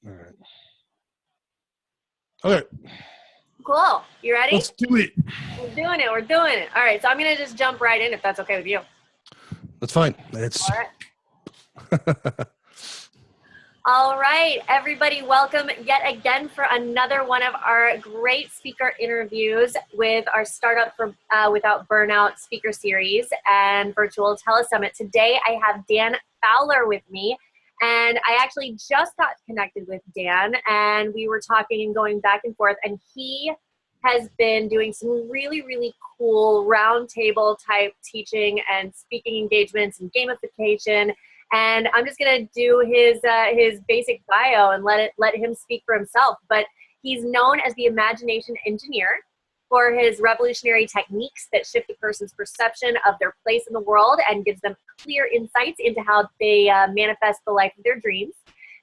All right. Okay. Cool. You ready? Let's do it. We're doing it. We're doing it. All right. So I'm going to just jump right in if that's okay with you. That's fine. It's all right. All right, everybody, welcome yet again for another one of our great speaker interviews with our Startup for Without Burnout speaker series and virtual telesummit. Today, I have Dan Fowler with me, and I actually just got connected with Dan, and we were talking and going back and forth, and he has been doing some really, really cool roundtable type teaching and speaking engagements and gamification. And I'm just gonna do his basic bio and let him speak for himself. But he's known as the imagination engineer for his revolutionary techniques that shift a person's perception of their place in the world and gives them clear insights into how they manifest the life of their dreams.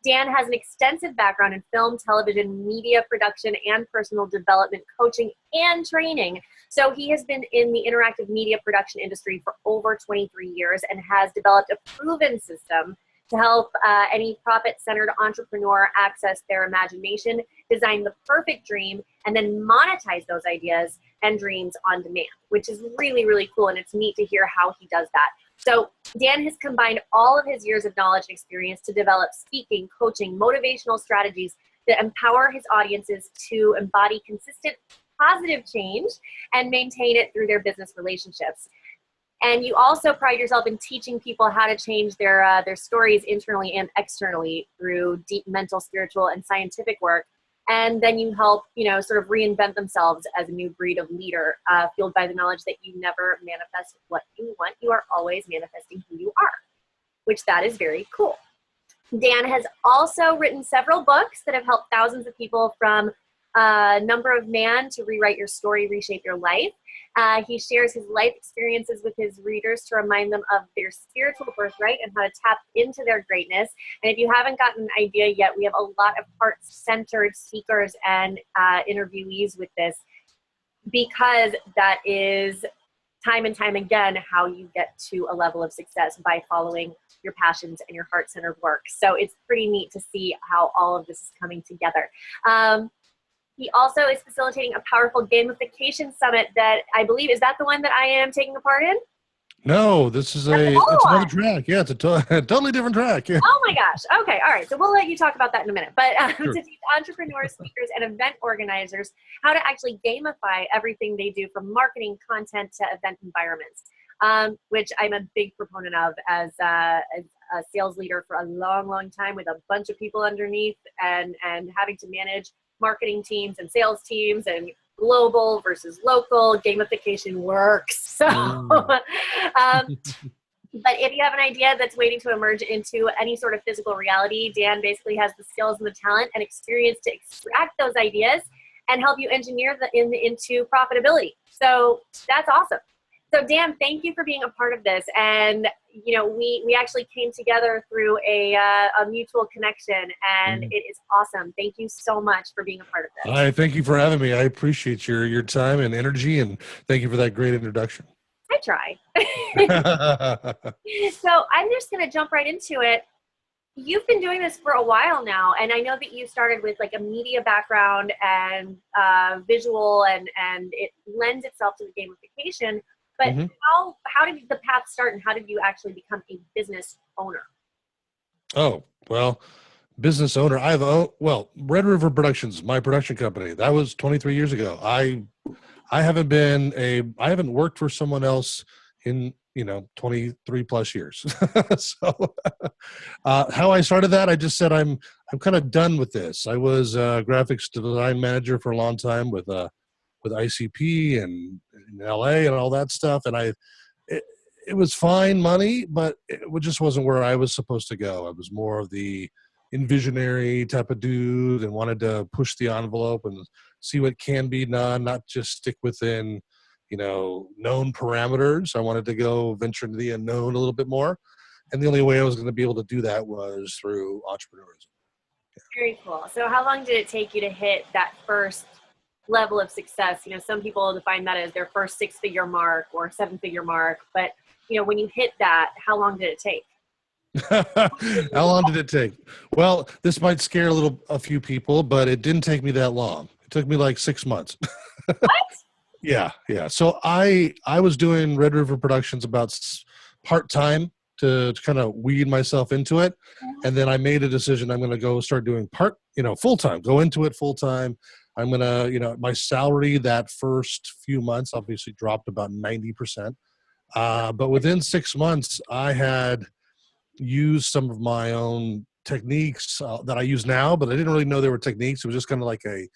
Dan has an extensive background in film, television, media production, and personal development coaching and training. So he has been in the interactive media production industry for over 23 years and has developed a proven system to help any profit-centered entrepreneur access their imagination, design the perfect dream, and then monetize those ideas and dreams on demand, which is really, really cool. And it's neat to hear how he does that. So Dan has combined all of his years of knowledge and experience to develop speaking, coaching, motivational strategies that empower his audiences to embody consistent positive change and maintain it through their business relationships. And you also pride yourself in teaching people how to change their stories internally and externally through deep mental, spiritual, and scientific work. And then you help, sort of reinvent themselves as a new breed of leader, fueled by the knowledge that you never manifest what you want. You are always manifesting who you are, which that is very cool. Dan has also written several books that have helped thousands of people, from Number of Man to Rewrite Your Story, Reshape Your Life. He shares his life experiences with his readers to remind them of their spiritual birthright and how to tap into their greatness. And if you haven't gotten an idea yet, we have a lot of heart-centered speakers and interviewees with this, because that is time and time again how you get to a level of success, by following your passions and your heart-centered work. So it's pretty neat to see how all of this is coming together. He also is facilitating a powerful gamification summit that I believe, is that the one that I am taking a part in? No, this is it's another track. Yeah, it's a totally different track. Yeah. Oh my gosh. Okay. All right. So we'll let you talk about that in a minute. But Sure. To teach entrepreneurs, speakers, and event organizers how to actually gamify everything they do, from marketing, content, to event environments, which I'm a big proponent of as a sales leader for a long, long time, with a bunch of people underneath and having to manage marketing teams and sales teams, and global versus local. Gamification works. So, but if you have an idea that's waiting to emerge into any sort of physical reality, Dan basically has the skills and the talent and experience to extract those ideas and help you engineer into profitability. So that's awesome. So Dan, thank you for being a part of this. And we actually came together through a mutual connection, and it is awesome. Thank you so much for being a part of this. I thank you for having me. I appreciate your time and energy, and thank you for that great introduction. I try. So I'm just going to jump right into it. You've been doing this for a while now, and I know that you started with like a media background and visual, and it lends itself to the gamification. But how did the path start, and how did you actually become a business owner? Oh, well, business owner. Red River Productions, my production company. That was 23 years ago. I haven't worked for someone else in 23 plus years. So how I started that, I just said I'm kind of done with this. I was a graphics design manager for a long time with ICP and in LA and all that stuff, and it was fine money, but it just wasn't where I was supposed to go. I was more of the envisionary type of dude and wanted to push the envelope and see what can be done, not just stick within known parameters. I wanted to go venture into the unknown a little bit more, and the only way I was going to be able to do that was through entrepreneurism. Yeah. Very cool. So how long did it take you to hit that first level of success? Some people define that as their first 6-figure mark or 7-figure mark, but when you hit that, how long did it take? How long did it take? Well, this might scare a few people, but it didn't take me that long. It took me like 6 months. What? Yeah, yeah. So I was doing Red River Productions about part time to kind of weed myself into it, and then I made a decision. I'm going to go start doing full time. Go into it full time. I'm gonna, my salary that first few months obviously dropped about 90%. But within 6 months, I had used some of my own techniques that I use now, but I didn't really know they were techniques. It was just kind of like a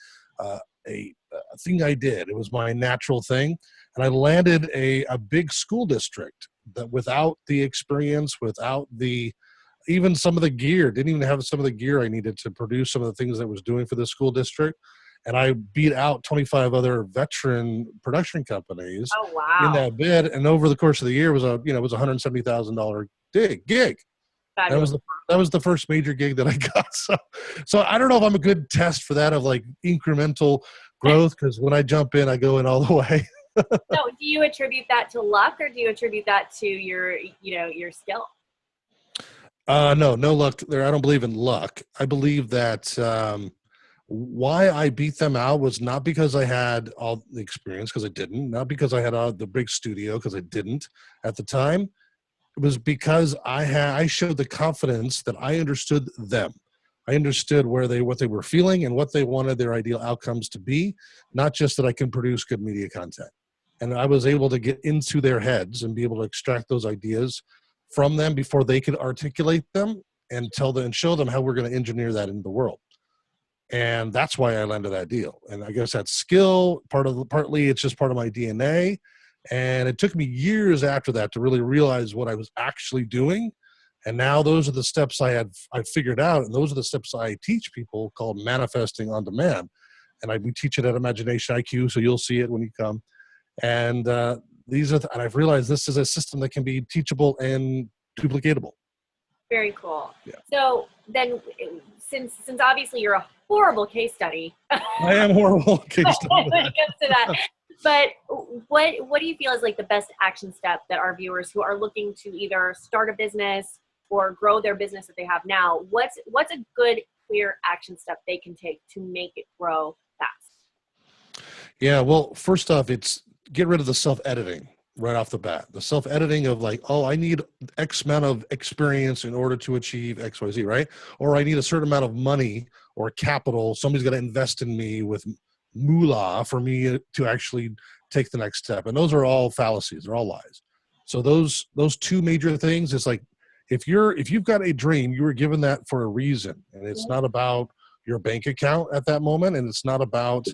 thing I did. It was my natural thing. And I landed a big school district that without the experience, without even some of the gear, didn't even have some of the gear I needed to produce some of the things that I was doing for the school district. And I beat out 25 other veteran production companies Oh, in wow. that bid. And over the course of the year was was $170,000 gig. Fabulous. That was the first major gig that I got. So I don't know if I'm a good test for that of like incremental growth, because when I jump in, I go in all the way. So do you attribute that to luck, or do you attribute that to your skill? No luck there. I don't believe in luck. I believe that why I beat them out was not because I had all the experience, because I didn't, not because I had the big studio, because I didn't at the time. It was because I showed the confidence that I understood them. I understood what they were feeling and what they wanted their ideal outcomes to be, not just that I can produce good media content. And I was able to get into their heads and be able to extract those ideas from them before they could articulate them and tell them and show them how we're going to engineer that into the world. And that's why I landed that deal. And I guess that's skill, partly it's just part of my DNA. And it took me years after that to really realize what I was actually doing. And now those are the steps I figured out. And those are the steps I teach people, called manifesting on demand. And we teach it at Imagination IQ. So you'll see it when you come. And and I've realized this is a system that can be teachable and duplicatable. Very cool. Yeah. So then, since obviously you're a horrible case study. I am horrible case study when it comes to that. But what do you feel is like the best action step that our viewers who are looking to either start a business or grow their business that they have now, what's a good, clear action step they can take to make it grow fast? Yeah, well, first off, it's get rid of the self-editing right off the bat. The self-editing of like, oh, I need X amount of experience in order to achieve XYZ, right? Or I need a certain amount of money or capital. Somebody's got to invest in me with moolah for me to actually take the next step. And those are all fallacies. They're all lies. So those two major things is like, if you've got a dream, you were given that for a reason. And it's not about your bank account at that moment. And it's not about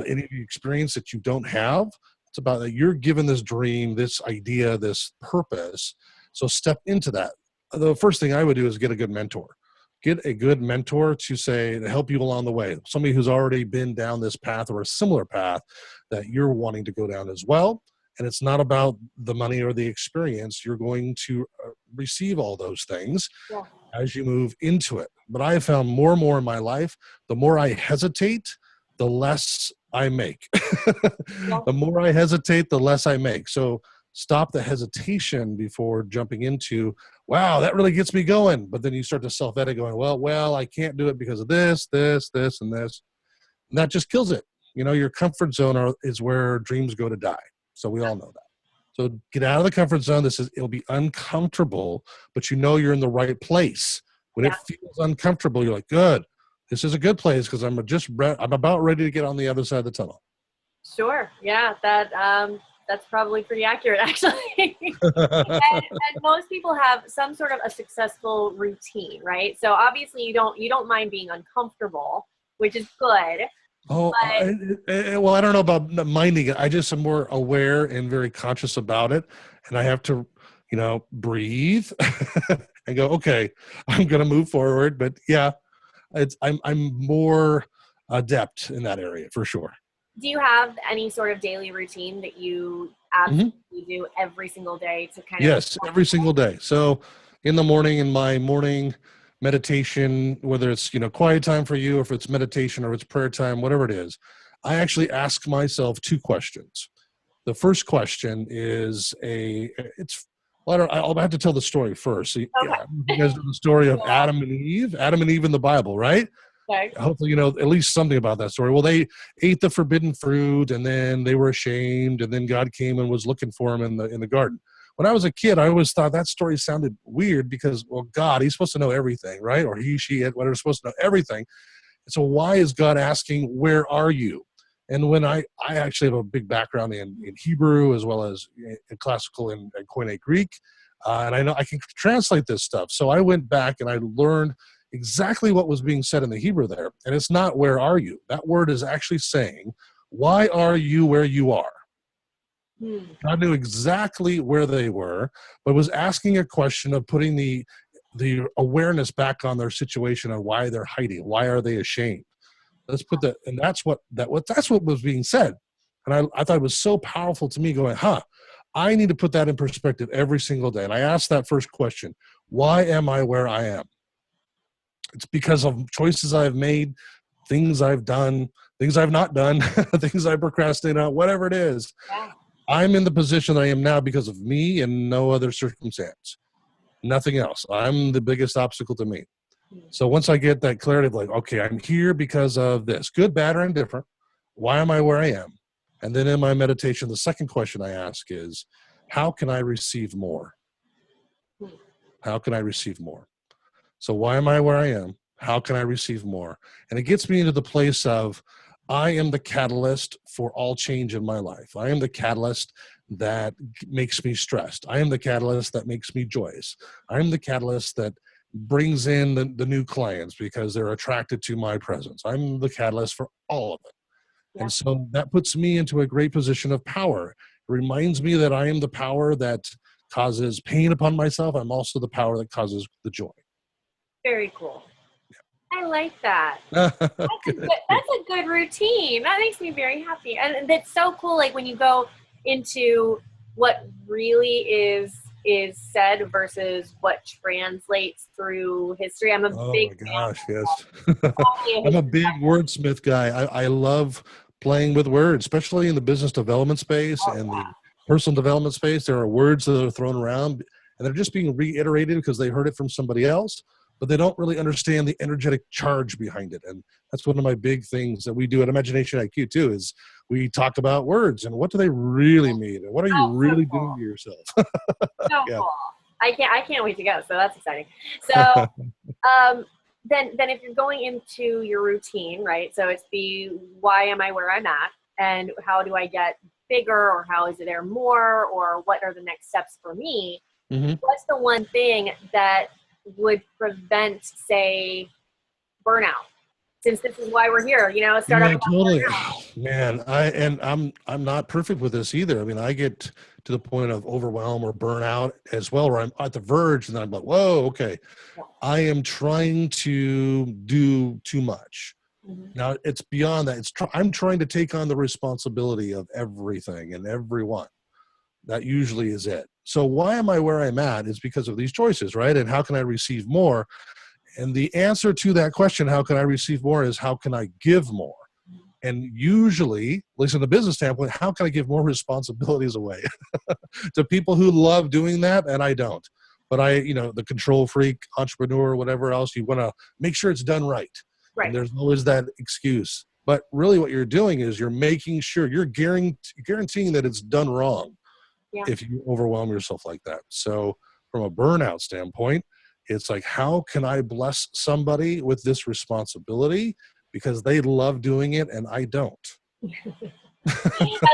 any of the experience that you don't have. It's about that you're given this dream, this idea, this purpose. So step into that. The first thing I would do is get a good mentor. Get a good mentor to help you along the way. Somebody who's already been down this path or a similar path that you're wanting to go down as well. And it's not about the money or the experience. You're going to receive all those things as you move into it. But I have found more and more in my life, the more I hesitate, the less I make. The more I hesitate, the less I make. So stop the hesitation before jumping into, wow, that really gets me going. But then you start to self-edit going, well, I can't do it because of this, and this. And that just kills it. Your comfort zone is where dreams go to die. So we all know that. So get out of the comfort zone. It'll be uncomfortable, but you're in the right place. When it feels uncomfortable, you're like, good. This is a good place because I'm about ready to get on the other side of the tunnel. Sure. Yeah. That's probably pretty accurate, actually. and most people have some sort of a successful routine, right? So obviously you don't mind being uncomfortable, which is good. Oh, well, I don't know about minding it. I just am more aware and very conscious about it. And I have to, breathe and go, okay, I'm going to move forward. But yeah, I'm more adept in that area for sure. Do you have any sort of daily routine that you absolutely do every single day to kind of? Yes, every single day. So in the morning, in my morning meditation, whether it's, quiet time for you, or if it's meditation or it's prayer time, whatever it is, I actually ask myself two questions. The first question is Well, I'll have to tell the story first. So, Okay. yeah, you guys know the story of Adam and Eve in the Bible, right? Okay. Hopefully, you know at least something about that story. Well, they ate the forbidden fruit, and then they were ashamed, and then God came and was looking for them in the garden. When I was a kid, I always thought that story sounded weird because, well, God, he's supposed to know everything, right? Or he, she, it, whatever, supposed to know everything. So why is God asking, where are you? And when I actually have a big background in Hebrew as well as in classical and Koine Greek, and I know I can translate this stuff. So I went back and I learned exactly what was being said in the Hebrew there. And it's not where are you? That word is actually saying, why are you where you are? God knew exactly where they were, but was asking a question of putting the awareness back on their situation and why they're hiding. Why are they ashamed? Let's put that, and that's what was being said. And I thought it was so powerful to me going, I need to put that in perspective every single day. And I asked that first question, why am I where I am? It's because of choices I've made, things I've done, things I've not done, things I procrastinate on, whatever it is. Yeah. I'm in the position I am now because of me and no other circumstance. Nothing else. I'm the biggest obstacle to me. So once I get that clarity of like, okay, I'm here because of this, good, bad, or indifferent. Why am I where I am? And then in my meditation, the second question I ask is, how can I receive more? How can I receive more? So why am I where I am? How can I receive more? And it gets me into the place of, I am the catalyst for all change in my life. I am the catalyst that makes me stressed. I am the catalyst that makes me joyous. I am the catalyst that brings in the new clients because they're attracted to my presence. I'm the catalyst for all of it. Yeah. And so that puts me into a great position of power. It reminds me that I am the power that causes pain upon myself. I'm also the power that causes the joy. Very cool. I like that. That's a good routine. That makes me very happy. And that's so cool. Like when you go into what really is said versus what translates through history. I'm a big fan. Oh my gosh, yes. I'm a big wordsmith guy. I love playing with words, especially in the business development space and the personal development space. There are words that are thrown around and they're just being reiterated because they heard it from somebody else, but they don't really understand the energetic charge behind it. And that's one of my big things that we do at Imagination IQ too, is we talk about words and what do they really mean? And what are you really doing to yourself? Cool. I can't wait to go. So that's exciting. So, then if you're going into your routine, right? So it's why am I where I'm at? And how do I get bigger, or how is there more, or what are the next steps for me? Mm-hmm. What's the one thing that would prevent, say, burnout? Since this is why we're here, Totally. Man, I'm not perfect with this either. I mean, I get to the point of overwhelm or burnout as well, where I'm at the verge and I'm like, whoa, okay, I am trying to do too much. Mm-hmm. Now it's beyond that. I'm trying to take on the responsibility of everything and everyone. That usually is it. So why am I where I'm at is because of these choices, right? And how can I receive more? And the answer to that question, how can I receive more, is how can I give more? And usually, at least in the business standpoint, how can I give more responsibilities away to people who love doing that and I don't? But the control freak, entrepreneur, whatever else, you want to make sure it's done right. And there's always that excuse. But really what you're doing is you're making sure, you're guaranteeing that it's done wrong if you overwhelm yourself like that. So from a burnout standpoint, it's like, how can I bless somebody with this responsibility because they love doing it and I don't? I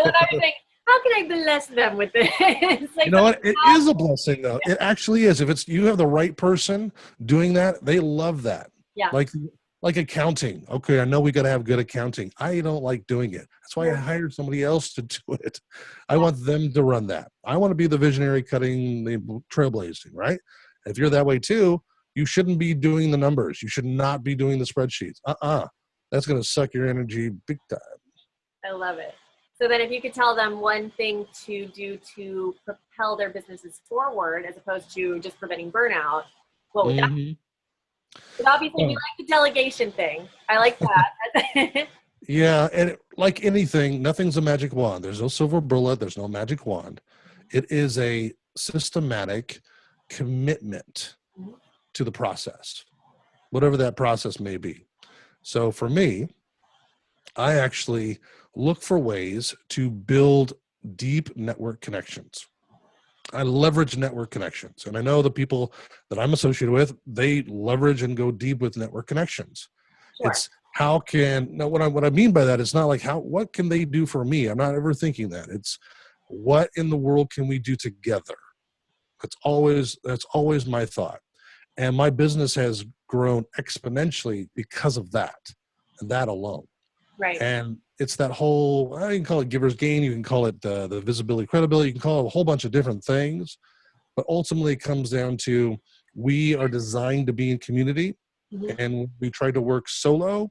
love everything. How can I bless them with this? Like, you know what? It is a blessing, though. It actually is. If you have the right person doing that, they love that. Yeah. Like accounting. Okay, I know we got to have good accounting. I don't like doing it. That's why I hired somebody else to do it. I want them to run that. I want to be the visionary cutting the trailblazing, right? If you're that way too, you shouldn't be doing the numbers. You should not be doing the spreadsheets. That's going to suck your energy big time. I love it. So then if you could tell them one thing to do to propel their businesses forward as opposed to just preventing burnout, what would that be? But obviously, you like the delegation thing. I like that. Yeah, and like anything, nothing's a magic wand. There's no silver bullet. There's no magic wand. It is a systematic commitment to the process, whatever that process may be. So for me, I actually look for ways to build deep network connections. I leverage network connections. And I know the people that I'm associated with, they leverage and go deep with network connections. Sure. It's how can, now what I mean by that is not like what can they do for me? I'm not ever thinking that. It's what in the world can we do together? That's always my thought. And my business has grown exponentially because of that and that alone. Right. And it's that whole, you can call it giver's gain, you can call it the visibility, credibility, you can call it a whole bunch of different things, but ultimately it comes down to we are designed to be in community, and when we try to work solo,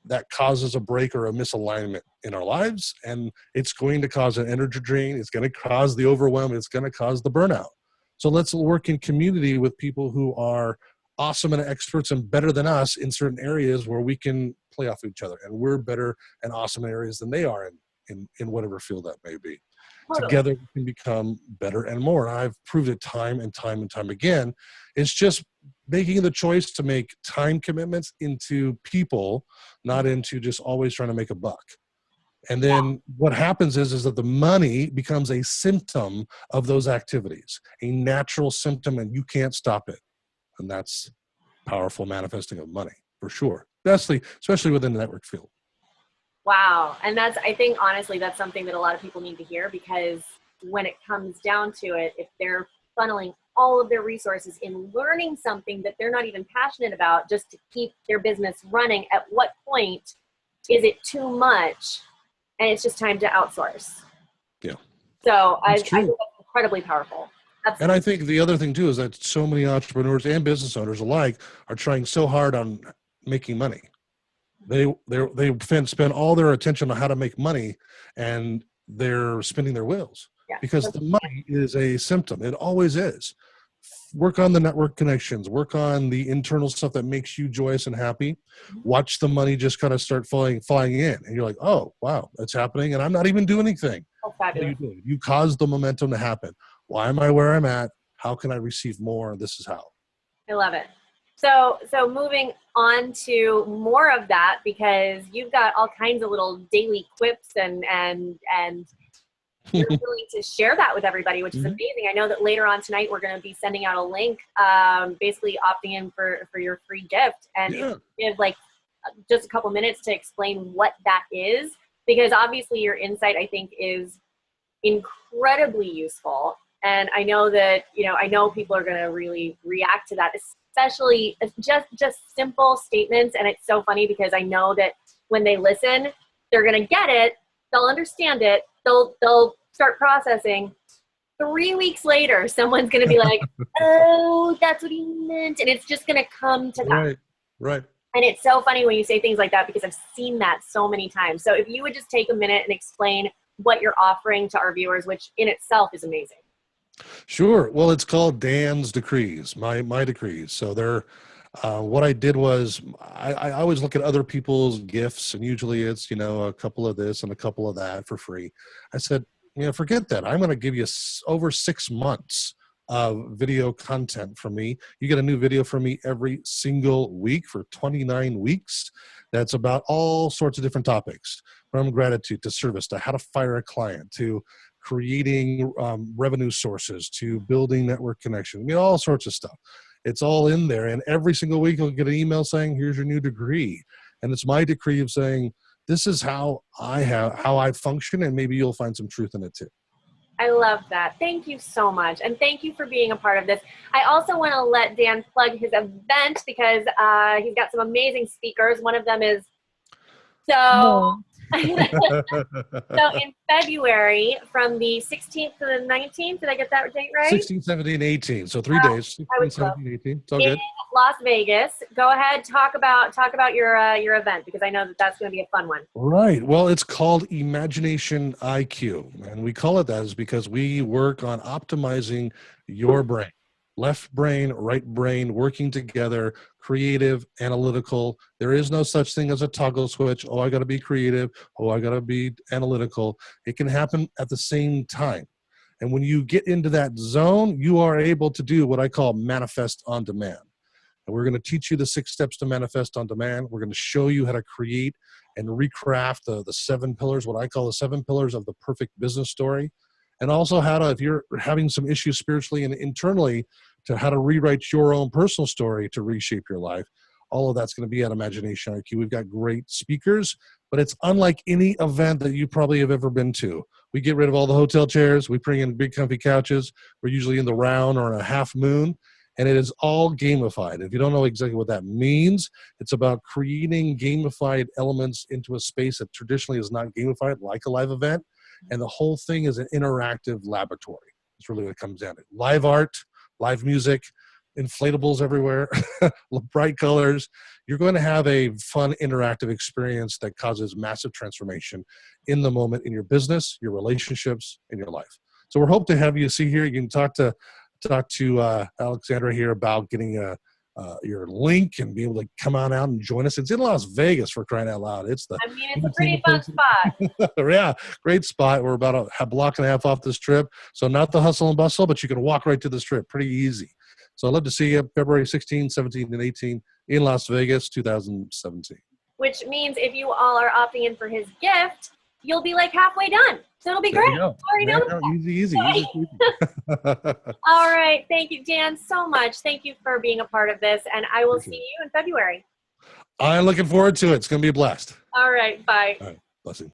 that causes a break or a misalignment in our lives, and it's going to cause an energy drain, it's going to cause the overwhelm, it's going to cause the burnout. So let's work in community with people who are awesome and experts and better than us in certain areas where we can play off each other, and we're better and awesome in areas than they are in whatever field that may be. Totally. Together we can become better and more. And I've proved it time and time and time again. It's just making the choice to make time commitments into people, not into just always trying to make a buck. And then what happens is that the money becomes a symptom of those activities, a natural symptom, and you can't stop it. And that's powerful manifesting of money for sure, especially within the network field. Wow. And I think honestly, that's something that a lot of people need to hear, because when it comes down to it, if they're funneling all of their resources in learning something that they're not even passionate about just to keep their business running, at what point is it too much and it's just time to outsource? Yeah. So I think that's incredibly powerful. Absolutely. And I think the other thing too is that so many entrepreneurs and business owners alike are trying so hard on making money. They spend all their attention on how to make money, and they're spinning their wheels because the money is a symptom. It always is. Work on the network connections, work on the internal stuff that makes you joyous and happy. Watch the money just kind of start flying in, and you're like, oh, wow, that's happening. And I'm not even doing anything. Oh, fabulous. You caused the momentum to happen. Why am I where I'm at? How can I receive more? This is how. I love it. So moving on to more of that, because you've got all kinds of little daily quips and you're willing to share that with everybody, which is amazing. I know that later on tonight, we're going to be sending out a link, basically opting in for your free gift. And if you give like just a couple minutes to explain what that is, because obviously your insight, I think, is incredibly useful. And I know that, I know people are going to really react to that, especially just simple statements. And it's so funny because I know that when they listen, they're going to get it. They'll understand it. They'll start processing. 3 weeks later, someone's going to be like, oh, that's what he meant. And it's just going to come to that. Right. And it's so funny when you say things like that, because I've seen that so many times. So if you would just take a minute and explain what you're offering to our viewers, which in itself is amazing. Sure. Well, it's called Dan's Decrees, my decrees. So they're, what I did was I always look at other people's gifts, and usually it's, a couple of this and a couple of that for free. I said, forget that. I'm going to give you over 6 months of video content from me. You get a new video from me every single week for 29 weeks. That's about all sorts of different topics, from gratitude to service to how to fire a client to creating revenue sources to building network connection, all sorts of stuff. It's all in there. And every single week you'll get an email saying, here's your new decree. And it's my decree of saying, this is how I function, and maybe you'll find some truth in it too. I love that. Thank you so much. And thank you for being a part of this. I also want to let Dan plug his event, because he's got some amazing speakers. One of them is so in February, from the 16th to the 19th, did I get that date right? 16, 17, 18. So 3 days. 16, 17, 18. It's all good. In Las Vegas. Go ahead, talk about your event, because I know that that's going to be a fun one. Right. Well, it's called Imagination IQ, and we call it that is because we work on optimizing your brain. Left brain, right brain, working together, creative, analytical. There is no such thing as a toggle switch. Oh, I got to be creative. Oh, I got to be analytical. It can happen at the same time. And when you get into that zone, you are able to do what I call manifest on demand. And we're going to teach you the 6 steps to manifest on demand. We're going to show you how to create and recraft the 7 pillars, what I call the 7 pillars of the perfect business story. And also how to, if you're having some issues spiritually and internally, to how to rewrite your own personal story to reshape your life. All of that's going to be at Imagination IQ. We've got great speakers, but it's unlike any event that you probably have ever been to. We get rid of all the hotel chairs. We bring in big comfy couches. We're usually in the round or in a half moon, and it is all gamified. If you don't know exactly what that means, it's about creating gamified elements into a space that traditionally is not gamified, like a live event. And the whole thing is an interactive laboratory. That's really what it comes down to. Live art, live music, inflatables everywhere, bright colors. You're going to have a fun, interactive experience that causes massive transformation in the moment in your business, your relationships, and your life. So we're hoping to have you see here. You can talk to Alexandra here about getting your link and be able to come on out and join us. It's in Las Vegas, for crying out loud. It's a pretty fun spot. Yeah, great spot. We're about a block and a half off the Strip. So not the hustle and bustle, but you can walk right to the Strip. Pretty easy. So I'd love to see you February 16, 17, and 18 in Las Vegas, 2017. Which means if you all are opting in for his gift, you'll be like halfway done. So it'll be great. Easy. All right. Thank you, Dan, so much. Thank you for being a part of this. And I will see you in February. I'm looking forward to it. It's going to be a blast. All right. Bye. All right. Blessing.